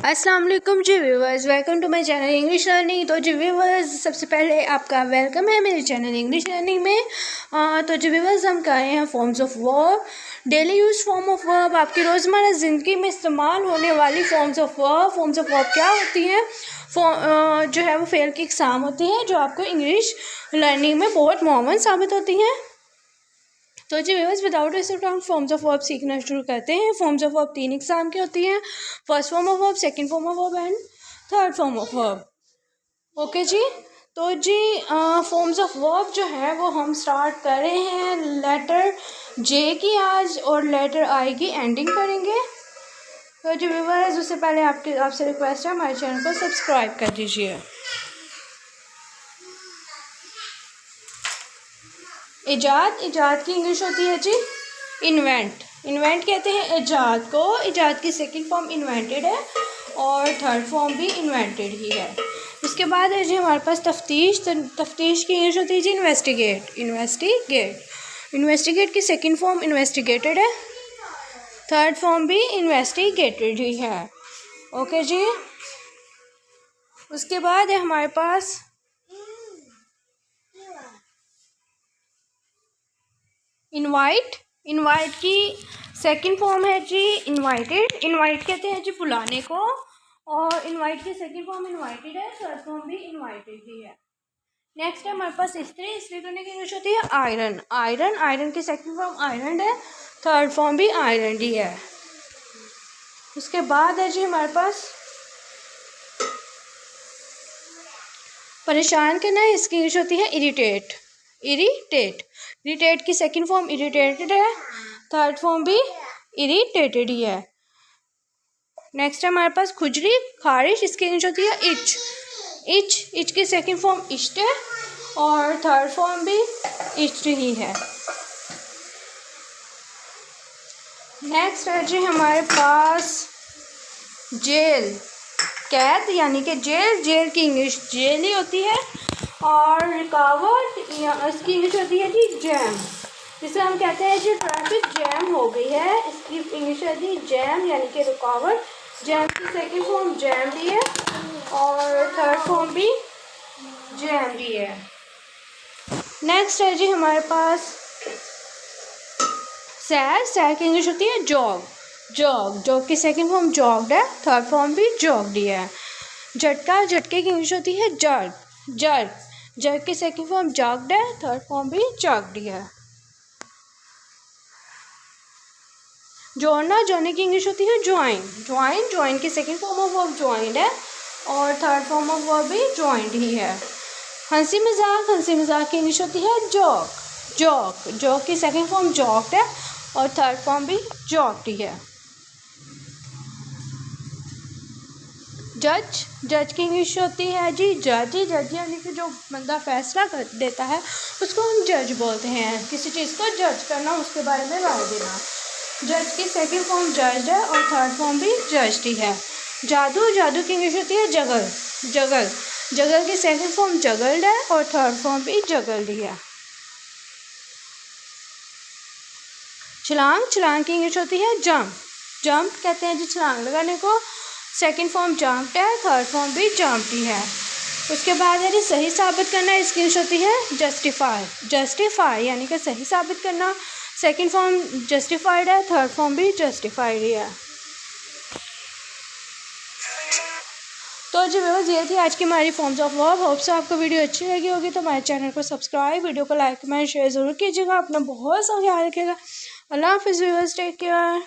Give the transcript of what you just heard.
अस्सलाम वालेकुम जी viewers, welcome to my channel English learning. तो जी व्यूवर्स, सबसे पहले आपका वेलकम है मेरे चैनल इंग्लिश लर्निंग में। तो जी व्यूवर्स, हम कर रहे हैं forms of verb, daily use form of verb, आपकी रोज़मर्रा ज़िंदगी में इस्तेमाल होने वाली forms of verb. Forms of verb क्या होती हैं? जो है वो फेल की एग्ज़ाम होती है, जो आपको इंग्लिश लर्निंग में बहुत मुअव्वन साबित होती हैं। तो जी viewers, without wasting time forms of verb सीखना शुरू करते हैं। फॉर्म्स ऑफ वर्ब 3 एग्जाम की होती हैं, first form of verb, second form of verb and third form of verb. Okay जी। तो जी फॉर्म्स ऑफ वर्ब जो है वो हम स्टार्ट कर रहे हैं लेटर जे की आज, और लेटर आई की एंडिंग करेंगे। तो जी व्यूअर्स, उससे पहले आपसे रिक्वेस्ट है हमारे चैनल को सब्सक्राइब कर दीजिए। इजाद की इंग्लिश होती है जी इन्वेंट। इन्वेंट कहते हैं इजाद को। इजाद की सेकंड फॉर्म इन्वेंटेड है और थर्ड फॉर्म भी इन्वेंटेड ही है। उसके बाद है जी हमारे पास तफ्तीश। तफ्तीश की इंग्लिश होती है जी इन्वेस्टिगेट। इन्वेस्टिगेट की सेकंड फॉर्म इन्वेस्टिगेटेड है, थर्ड फॉर्म भी इन्वेस्टिगेटेड ही है। ओके जी। उसके बाद है हमारे पास इनवाइट। इनवाइट की सेकंड फॉर्म है जी इनवाइटेड। इनवाइट कहते हैं जी बुलाने को, और इनवाइट की सेकंड फॉर्म इनवाइटेड है, थर्ड फॉर्म भी इनवाइटेड ही है। नेक्स्ट है हमारे पास इस्त्री करने की इंग्लिश होती है आयरन। आयरन की सेकंड फॉर्म आयरन है, थर्ड फॉर्म भी आयरन ही है। उसके बाद है जी हमारे पास परेशान करना है, इसकी इंग्लिश होती है इरिटेट। इरिटेट की सेकंड फॉर्म इरिटेटेड है, थर्ड फॉर्म भी इरिटेटेड ही है। नेक्स्ट है हमारे पास खुजली खारिश, इसकी इंग्लिश होती है इच की सेकंड फॉर्म इश्ट है, और थर्ड फॉर्म भी इश्ट ही है। नेक्स्ट है जी हमारे पास जेल, कैद यानी कि जेल की इंग्लिश जेल ही होती है, और रुकावट इसकी इंग्लिश होती है जी जैम। जिसे हम कहते हैं जी ट्रैफिक जैम हो गई है, इसकी इंग्लिश है जी जैम यानी कि रुकावट। जैम की सेकंड फॉर्म जैम भी है, और थर्ड फॉर्म भी जैम भी है। नेक्स्ट है जी हमारे पास सैर की इंग्लिश होती है जॉग की सेकंड फॉर्म जॉग्ड है, थर्ड फॉर्म भी जॉग्ड ही है। झटके की इंग्लिश होती है जर्क की सेकंड फॉर्म जॉग्ड है, थर्ड फॉर्म भी जॉग्ड ही है। जोड़ने की इंग्लिश होती है ज्वाइन की second form of verb joined है, और थर्ड फॉर्म ऑफ वर्ब भी ज्वाइंड ही है। हंसी मजाक की इंग्लिश होती है जॉक की सेकंड फॉर्म जॉक्ड है, और थर्ड फॉर्म भी जॉक्ड ही है। जज की इंग्लिश होती है जी जज यानी कि जो बंदा फैसला कर देता है उसको हम जज बोलते हैं। किसी चीज़ को जज करना, उसके बारे में राय देना। जज की सेकंड फॉर्म जज है, और थर्ड फॉर्म भी जज्ड ही है। जादू की इंग्लिश होती है जगल की सेकंड फॉर्म जगल्ड है, और थर्ड फॉर्म भी जगल्ड ही है। छलांग की इंग्लिश होती है जंप कहते हैं जी छलांग लगाने को, सेकंड फॉर्म जंप्ड है, थर्ड फॉर्म भी जंप्ड ही है। उसके बाद है जी सही साबित करना, इसकी इंग्लिश होती है जस्टिफाई यानी कि सही साबित करना, सेकंड फॉर्म जस्टिफाइड है, थर्ड फॉर्म भी जस्टिफाइड ही है। तो जी व्यूअर्स, ये थी आज की हमारी फॉर्म्स ऑफ वर्ब। होप से आपको वीडियो अच्छी लगी होगी, तो हमारे चैनल को सब्सक्राइब, वीडियो को लाइक कमेंट शेयर ज़रूर कीजिएगा। अपना बहुत सा ख्याल रखिएगा। अल्लाह हाफिज़ व्यूअर्स, टेक केयर।